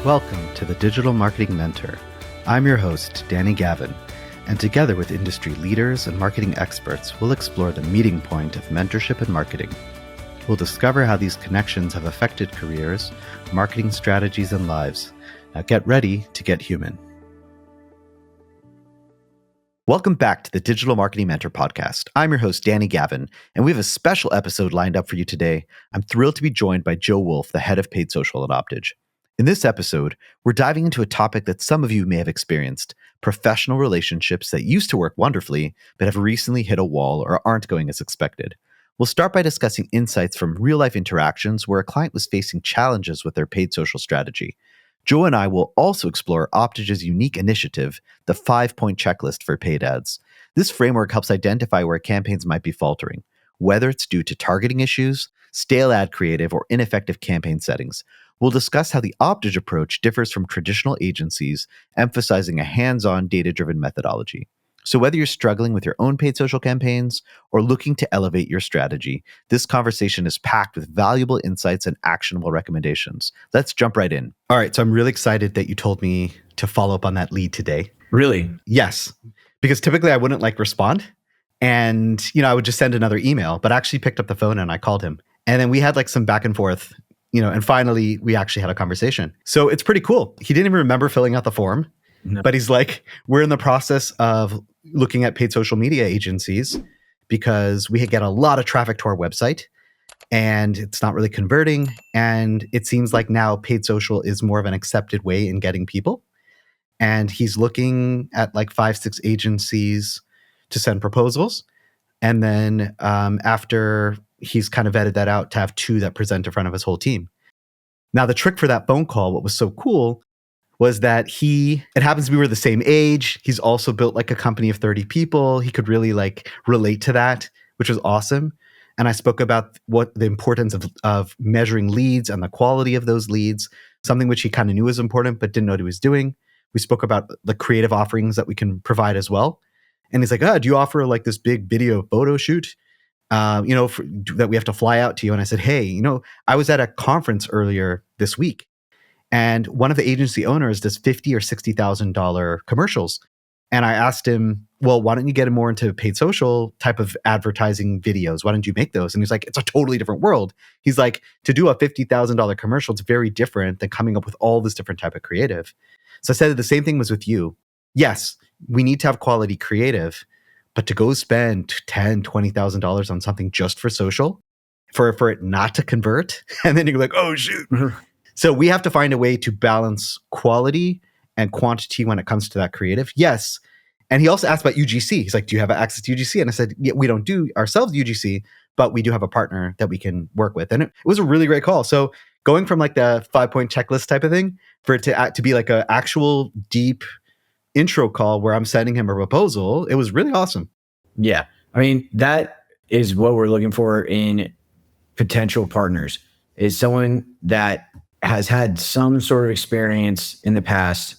Welcome to the Digital Marketing Mentor. I'm your host, Danny Gavin, and together with industry leaders and marketing experts, we'll explore the meeting point of mentorship and marketing. We'll discover how these connections have affected careers, marketing strategies, and lives. Now get ready to get human. Welcome back to the Digital Marketing Mentor podcast. I'm your host, Danny Gavin, and we have a special episode lined up for you today. I'm thrilled to be joined by Joe Wolf, the head of paid social at Optidge. In this episode, we're diving into a topic that some of you may have experienced, professional relationships that used to work wonderfully, but have recently hit a wall or aren't going as expected. We'll start by discussing insights from real-life interactions where a client was facing challenges with their paid social strategy. Joe and I will also explore Optidge's unique initiative, the 5-point checklist for paid ads. This framework helps identify where campaigns might be faltering, whether it's due to targeting issues, stale ad creative, or ineffective campaign settings. We'll discuss how the Optidge approach differs from traditional agencies, emphasizing a hands-on, data-driven methodology. So whether you're struggling with your own paid social campaigns or looking to elevate your strategy, this conversation is packed with valuable insights and actionable recommendations. Let's jump right in. All right, so I'm really excited that you told me to follow up on that lead today. Really? Yes, because typically I wouldn't respond and, I would just send another email, but I actually picked up the phone and I called him. And then we had some back and forth, and finally we actually had a conversation. So it's pretty cool. He didn't even remember filling out the form. No. But he's like, we're in the process of looking at paid social media agencies because we get a lot of traffic to our website and it's not really converting. And it seems like now paid social is more of an accepted way in getting people. And he's looking at 5-6 agencies to send proposals. And then after he's kind of vetted that out, to have 2 that present in front of his whole team. Now, the trick for that phone call, what was so cool was that it happens we were the same age. He's also built a company of 30 people. He could really relate to that, which was awesome. And I spoke about what the importance of measuring leads and the quality of those leads, something which he kind of knew was important, but didn't know what he was doing. We spoke about the creative offerings that we can provide as well. And he's like, do you offer this big video photo shoot, that we have to fly out to you? And I said, hey, I was at a conference earlier this week. And one of the agency owners does $50,000 or $60,000 commercials. And I asked him, well, why don't you get more into paid social type of advertising videos? Why don't you make those? And he's like, it's a totally different world. He's like, to do a $50,000 commercial, it's very different than coming up with all this different type of creative. So I said the same thing was with you. Yes, we need to have quality creative, but to go spend $10,000, $20,000 on something just for social, for it not to convert, and then you're like, oh, shoot. So we have to find a way to balance quality and quantity when it comes to that creative. Yes. And he also asked about UGC. He's like, do you have access to UGC? And I said, yeah, we don't do ourselves UGC, but we do have a partner that we can work with. And it was a really great call. So going from the 5-point checklist type of thing for it to be an actual deep intro call where I'm sending him a proposal, it was really awesome. Yeah. I mean, that is what we're looking for in potential partners, is someone that has had some sort of experience in the past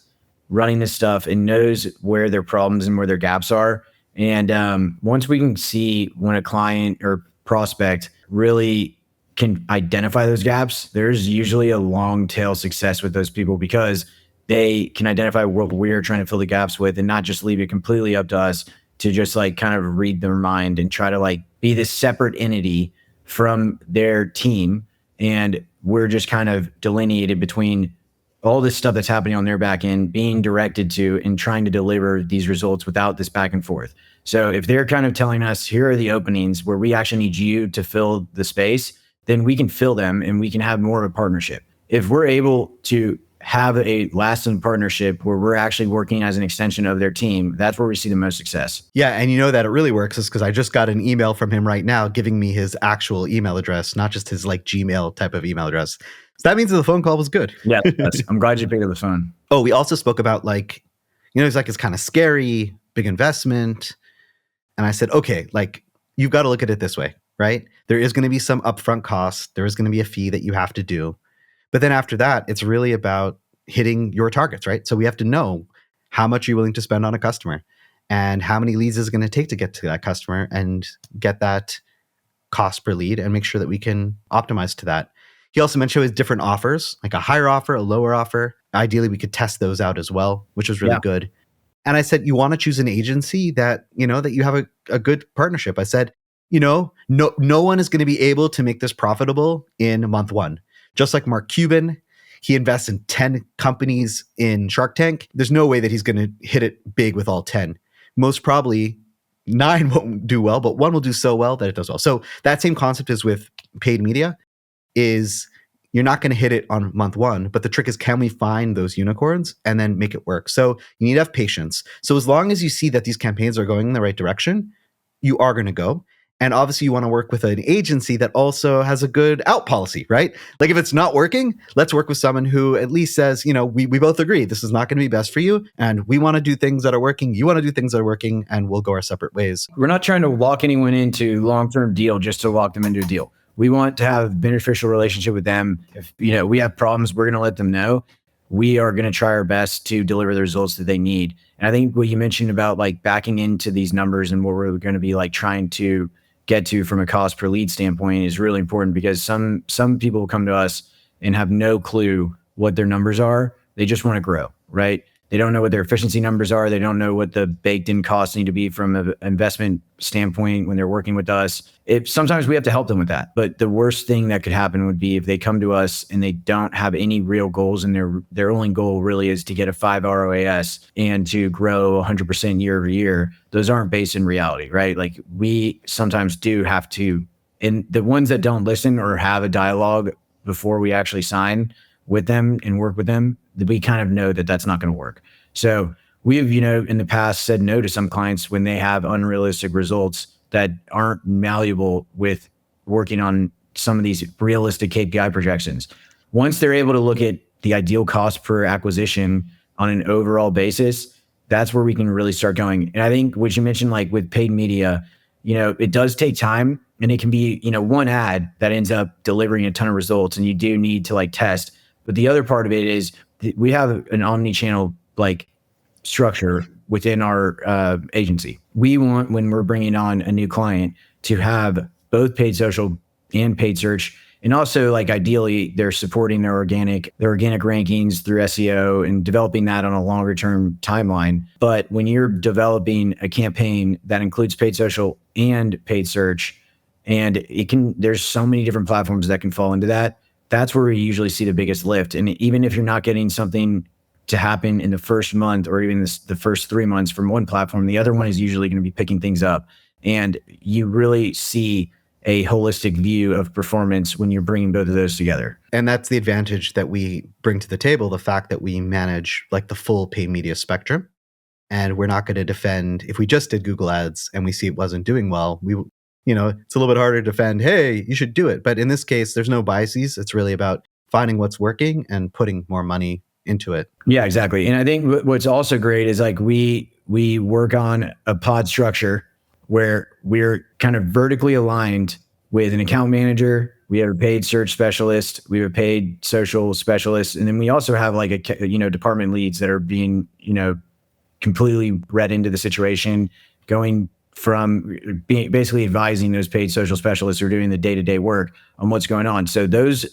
running this stuff and knows where their problems and where their gaps are. And once we can see when a client or prospect really can identify those gaps, there's usually a long tail success with those people because they can identify what we're trying to fill the gaps with and not just leave it completely up to us to just kind of read their mind and try to be this separate entity from their team. And we're just kind of delineated between all this stuff that's happening on their back end, being directed to and trying to deliver these results without this back and forth. So if they're kind of telling us, here are the openings where we actually need you to fill the space, then we can fill them and we can have more of a partnership. If we're able to have a lasting partnership where we're actually working as an extension of their team, that's where we see the most success. Yeah, and that it really works is because I just got an email from him right now giving me his actual email address, not just his Gmail type of email address. So that means that the phone call was good. Yeah, I'm glad you picked up the phone. Oh, we also spoke about it's kind of scary, big investment. And I said, okay, you've got to look at it this way, right? There is going to be some upfront cost. There is going to be a fee that you have to do. But then after that, it's really about hitting your targets, right? So we have to know how much you're willing to spend on a customer and how many leads is it going to take to get to that customer and get that cost per lead and make sure that we can optimize to that. He also mentioned his different offers, like a higher offer, a lower offer. ideally we could test those out as well, which was really Yeah. good. And I said, you want to choose an agency that, that you have a good partnership. I said, no one is going to be able to make this profitable in month one. Just like Mark Cuban, he invests in 10 companies in Shark Tank. There's no way that he's going to hit it big with all 10. Most probably 9 won't do well, but one will do so well that it does well. So that same concept is with paid media is you're not going to hit it on month one, but the trick is, can we find those unicorns and then make it work? So you need to have patience. So as long as you see that these campaigns are going in the right direction, you are going to go. And obviously you want to work with an agency that also has a good out policy, right? Like if it's not working, let's work with someone who at least says, we both agree this is not going to be best for you. And we want to do things that are working. You want to do things that are working, and we'll go our separate ways. We're not trying to lock anyone into long-term deal just to lock them into a deal. We want to have a beneficial relationship with them. If we have problems, we're going to let them know. We are going to try our best to deliver the results that they need. And I think what you mentioned about like backing into these numbers and what we're going to be like trying to get to from a cost per lead standpoint is really important, because some people will come to us and have no clue what their numbers are. They just want to grow, right? They don't know what their efficiency numbers are. They don't know what the baked in costs need to be from an investment standpoint when they're working with us. Sometimes we have to help them with that. But the worst thing that could happen would be if they come to us and they don't have any real goals, and their only goal really is to get a 5 ROAS and to grow 100% year over year. Those aren't based in reality, right? Like we sometimes do have to, and the ones that don't listen or have a dialogue before we actually sign with them and work with them, we kind of know that that's not going to work. So we've, in the past said no to some clients when they have unrealistic results that aren't malleable with working on some of these realistic KPI projections. Once they're able to look at the ideal cost per acquisition on an overall basis, that's where we can really start going. And I think what you mentioned, like with paid media, it does take time, and it can be, one ad that ends up delivering a ton of results, and you do need to like test. But the other part of it is we have an omni-channel like structure within our agency. We want, when we're bringing on a new client, to have both paid social and paid search. And also, like ideally, they're supporting their organic rankings through SEO and developing that on a longer term timeline. But when you're developing a campaign that includes paid social and paid search, and there's so many different platforms that can fall into that. That's where we usually see the biggest lift. And even if you're not getting something to happen in the first month or even the first 3 months from one platform, the other one is usually going to be picking things up. And you really see a holistic view of performance when you're bringing both of those together. And that's the advantage that we bring to the table, the fact that we manage like the full paid media spectrum. And we're not going to defend, if we just did Google ads and we see it wasn't doing well, it's a little bit harder to defend, hey, you should do it. But in this case, there's no biases. It's really about finding what's working and putting more money into it. Yeah, exactly. And I think what's also great is like we work on a pod structure where we're kind of vertically aligned with an account manager. We have a paid search specialist. We have a paid social specialist. And then we also have like department leads that are being, completely read into the situation, going from being basically advising those paid social specialists who are doing the day-to-day work on what's going on. So those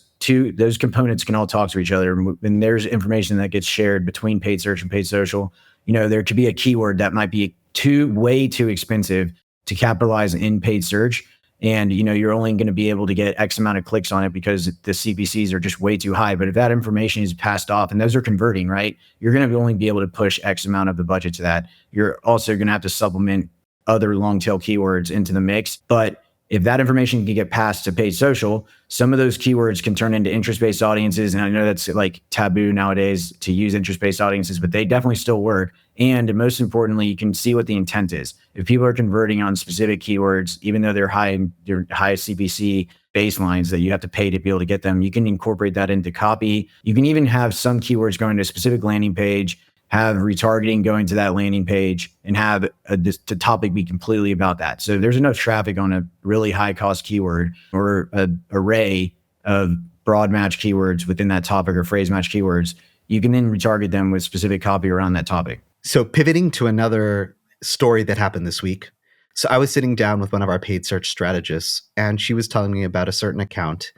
components can all talk to each other, and there's information that gets shared between paid search and paid social. There could be a keyword that might be way too expensive to capitalize in paid search, and you're only going to be able to get X amount of clicks on it because the CPCs are just way too high. But if that information is passed off and those are converting, right, you're going to only be able to push X amount of the budget to that. You're also going to have to supplement other long tail keywords into the mix. But if that information can get passed to paid social, some of those keywords can turn into interest-based audiences. And I know that's like taboo nowadays to use interest-based audiences, but they definitely still work. And most importantly, you can see what the intent is. If people are converting on specific keywords, even though they're high CPC baselines that you have to pay to be able to get them, you can incorporate that into copy. You can even have some keywords going to a specific landing page, have retargeting going to that landing page, and have the topic be completely about that. So there's enough traffic on a really high cost keyword or an array of broad match keywords within that topic or phrase match keywords. You can then retarget them with specific copy around that topic. So pivoting to another story that happened this week. So I was sitting down with one of our paid search strategists, and she was telling me about a certain account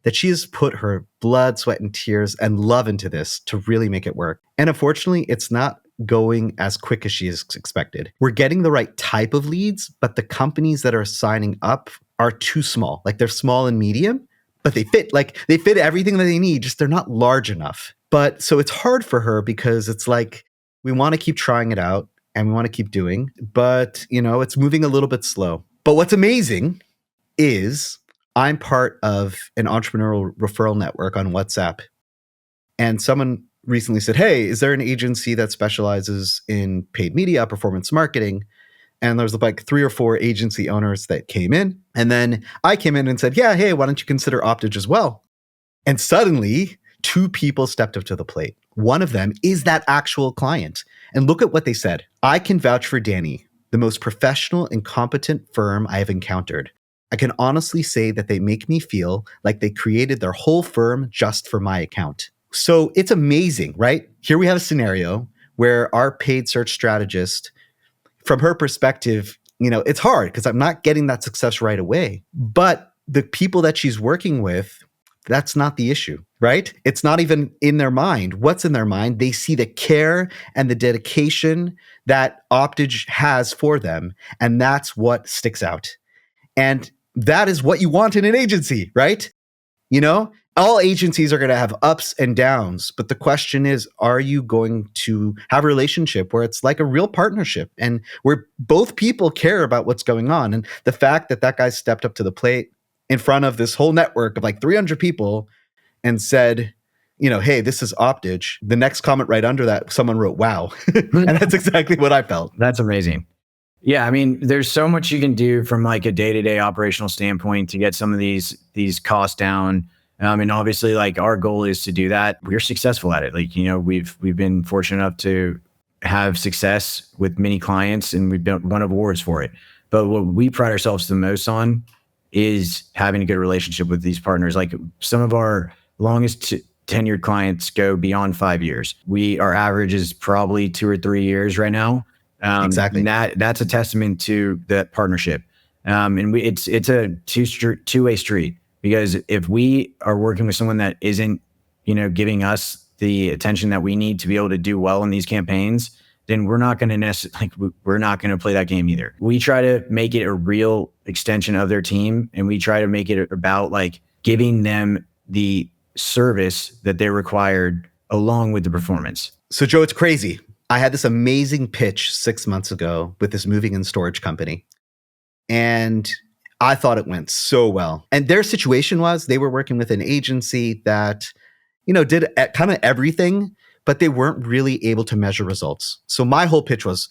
that she has put her blood, sweat, and tears and love into this to really make it work. And unfortunately, it's not going as quick as she has expected. We're getting the right type of leads, but the companies that are signing up are too small. Like they're small and medium, but they fit everything that they need, just they're not large enough. But so it's hard for her because it's like we want to keep trying it out and we want to keep doing, but it's moving a little bit slow. But what's amazing is I'm part of an entrepreneurial referral network on WhatsApp. And someone recently said, hey, is there an agency that specializes in paid media, performance marketing? And there was like 3 or 4 agency owners that came in. And then I came in and said, yeah, hey, why don't you consider Optidge as well? And suddenly 2 people stepped up to the plate. One of them is that actual client. And look at what they said. I can vouch for Danny, the most professional and competent firm I have encountered. I can honestly say that they make me feel like they created their whole firm just for my account. So it's amazing, right? Here we have a scenario where our paid search strategist, from her perspective, it's hard because I'm not getting that success right away. But the people that she's working with, that's not the issue, right? It's not even in their mind. What's in their mind? They see the care and the dedication that Optidge has for them, and that's what sticks out. And that is what you want in an agency, right? All agencies are going to have ups and downs, but the question is, are you going to have a relationship where it's like a real partnership and where both people care about what's going on? And the fact that that guy stepped up to the plate in front of this whole network of like 300 people and said, hey, this is Optidge. The next comment right under that, someone wrote, wow. And that's exactly what I felt. That's amazing. Yeah, I mean, there's so much you can do from like a day-to-day operational standpoint to get some of these costs down. And obviously, like our goal is to do that. We're successful at it. Like, we've been fortunate enough to have success with many clients, and we've won awards for it. But what we pride ourselves the most on is having a good relationship with these partners. Like some of our longest tenured clients go beyond 5 years. Our average is probably 2 or 3 years right now. Exactly. And that's a testament to that partnership. And it's a two-way street, because if we are working with someone that isn't, giving us the attention that we need to be able to do well in these campaigns, then we're not going to we're not going to play that game either. We try to make it a real extension of their team, and we try to make it about like giving them the service that they required along with the performance. So Joe, it's crazy. I had this amazing pitch 6 months ago with this moving and storage company. And I thought it went so well. And their situation was they were working with an agency that, did kind of everything, but they weren't really able to measure results. So my whole pitch was,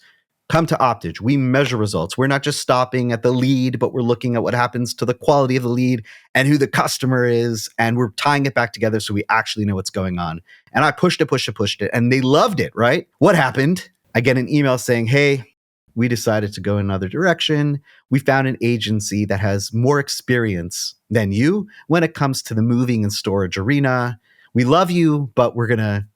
come to Optidge. We measure results. We're not just stopping at the lead, but we're looking at what happens to the quality of the lead and who the customer is. And we're tying it back together so we actually know what's going on. And I pushed it. And they loved it, right? What happened? I get an email saying, hey, we decided to go another direction. We found an agency that has more experience than you when it comes to the moving and storage arena. We love you, but we're going to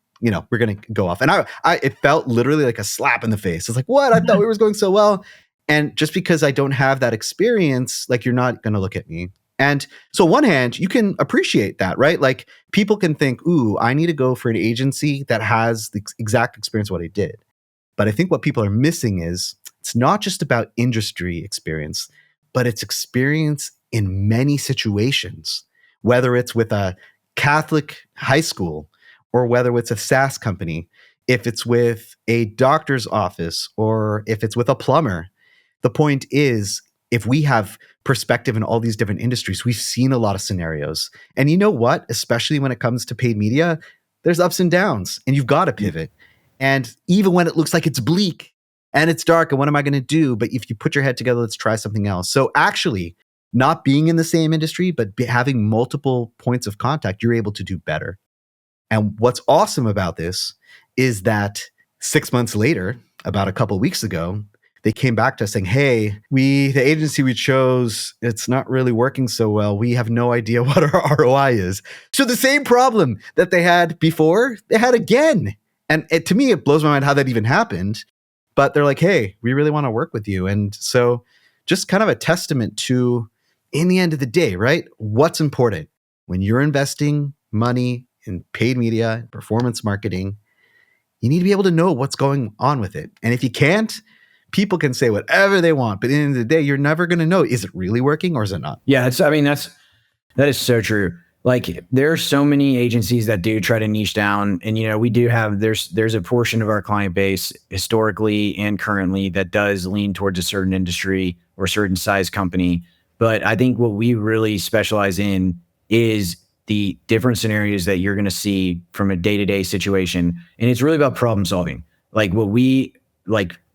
go off. And it felt literally like a slap in the face. It's like, what? I thought we were going so well. And just because I don't have that experience, like you're not going to look at me. And so on one hand, you can appreciate that, right? Like people can think, ooh, I need to go for an agency that has the exact experience of what I did. But I think what people are missing is it's not just about industry experience, but it's experience in many situations, whether it's with a Catholic high school or whether it's a SaaS company, if it's with a doctor's office or if it's with a plumber. The point is, if we have perspective in all these different industries, we've seen a lot of scenarios. And you know what? Especially when it comes to paid media, there's ups and downs and you've got to pivot. And even when it looks like it's bleak and it's dark and what am I going to do? But if you put your head together, let's try something else. So actually, not being in the same industry, but having multiple points of contact, you're able to do better. And what's awesome about this is that 6 months later, about a couple of weeks ago, they came back to us saying, hey, the agency we chose, it's not really working so well. We have no idea what our ROI is. So the same problem that they had before, they had again. And to me, it blows my mind how that even happened. But they're like, hey, we really want to work with you. And so just kind of a testament to, in the end of the day, right? What's important? when you're investing money in paid media and performance marketing, you need to be able to know what's going on with it. And if you can't, people can say whatever they want, but at the end of the day, you're never going to know, is it really working or is it not? Yeah, that is so true. Like there are so many agencies that do try to niche down, and we do have there's a portion of our client base historically and currently that does lean towards a certain industry or certain size company. But I think what we really specialize in is the different scenarios that you're going to see from a day-to-day situation, and it's really about problem solving. Like what we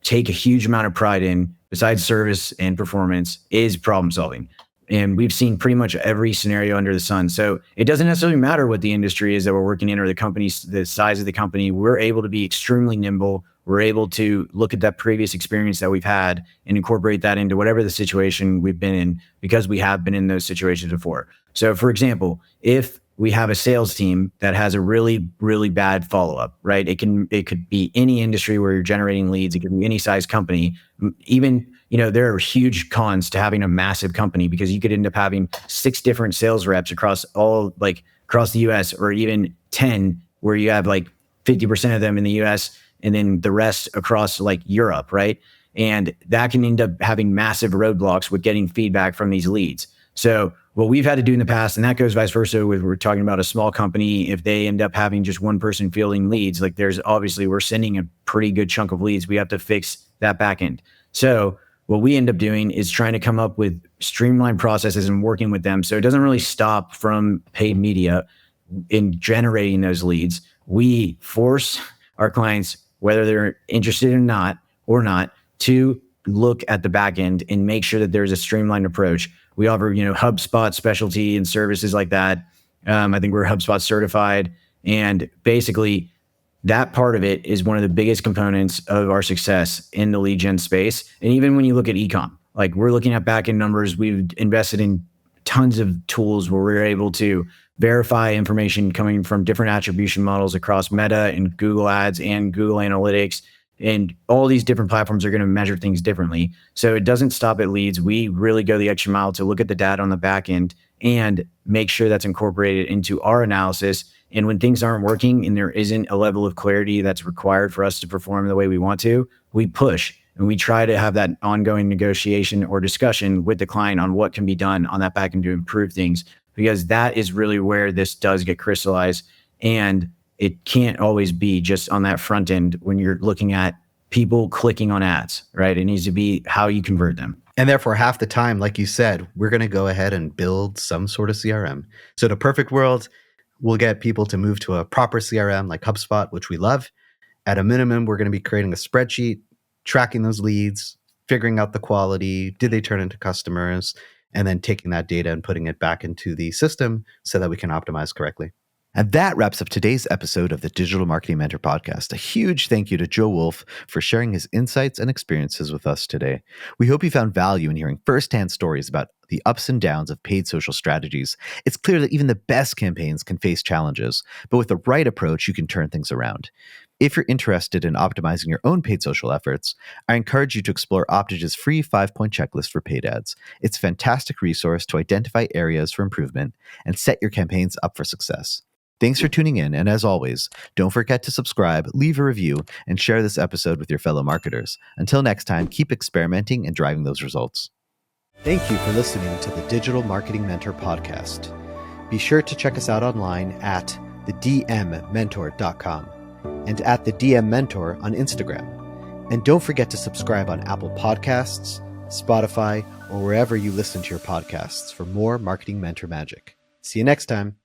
take a huge amount of pride in, besides service and performance, is problem solving. And we've seen pretty much every scenario under the sun. So it doesn't necessarily matter what the industry is that we're working in or the size of the company. We're able to be extremely nimble. We're able to look at that previous experience that we've had and incorporate that into whatever the situation we've been in, because we have been in those situations before. So for example, if we have a sales team that has a really, really bad follow-up, right? It could be any industry where you're generating leads. It could be any size company. Even, there are huge cons to having a massive company, because you could end up having 6 different sales reps across the US, or even 10 where you have 50% of them in the US and then the rest across Europe, right? And that can end up having massive roadblocks with getting feedback from these leads. So what we've had to do in the past, and that goes vice versa with, we're talking about a small company, if they end up having just one person fielding leads, there's obviously, we're sending a pretty good chunk of leads. We have to fix that back end. So what we end up doing is trying to come up with streamlined processes and working with them. So it doesn't really stop from paid media in generating those leads. We force our clients, whether they're interested or not, to look at the back end and make sure that there's a streamlined approach. We offer, HubSpot specialty and services like that. I think we're HubSpot certified, and basically that part of it is one of the biggest components of our success in the lead gen space. And even when you look at e-com, we're looking at back end numbers, we've invested in tons of tools where we're able to verify information coming from different attribution models across Meta and Google Ads and Google Analytics. And all these different platforms are going to measure things differently. So it doesn't stop at leads. We really go the extra mile to look at the data on the back end and make sure that's incorporated into our analysis. And when things aren't working and there isn't a level of clarity that's required for us to perform the way we want to, we push and we try to have that ongoing negotiation or discussion with the client on what can be done on that back end to improve things, because that is really where this does get crystallized. And it can't always be just on that front end when you're looking at people clicking on ads, right? It needs to be how you convert them. And therefore, half the time, like you said, we're going to go ahead and build some sort of CRM. So in a perfect world, we'll get people to move to a proper CRM like HubSpot, which we love. At a minimum, we're going to be creating a spreadsheet, tracking those leads, figuring out the quality, did they turn into customers, and then taking that data and putting it back into the system so that we can optimize correctly. And that wraps up today's episode of the Digital Marketing Mentor Podcast. A huge thank you to Joe Wolf for sharing his insights and experiences with us today. We hope you found value in hearing firsthand stories about the ups and downs of paid social strategies. It's clear that even the best campaigns can face challenges, but with the right approach, you can turn things around. If you're interested in optimizing your own paid social efforts, I encourage you to explore Optidge's free 5-point checklist for paid ads. It's a fantastic resource to identify areas for improvement and set your campaigns up for success. Thanks for tuning in, and as always, don't forget to subscribe, leave a review, and share this episode with your fellow marketers. Until next time, keep experimenting and driving those results. Thank you for listening to the Digital Marketing Mentor Podcast. Be sure to check us out online at thedmmentor.com and at the DM Mentor on Instagram. And don't forget to subscribe on Apple Podcasts, Spotify, or wherever you listen to your podcasts for more marketing mentor magic. See you next time.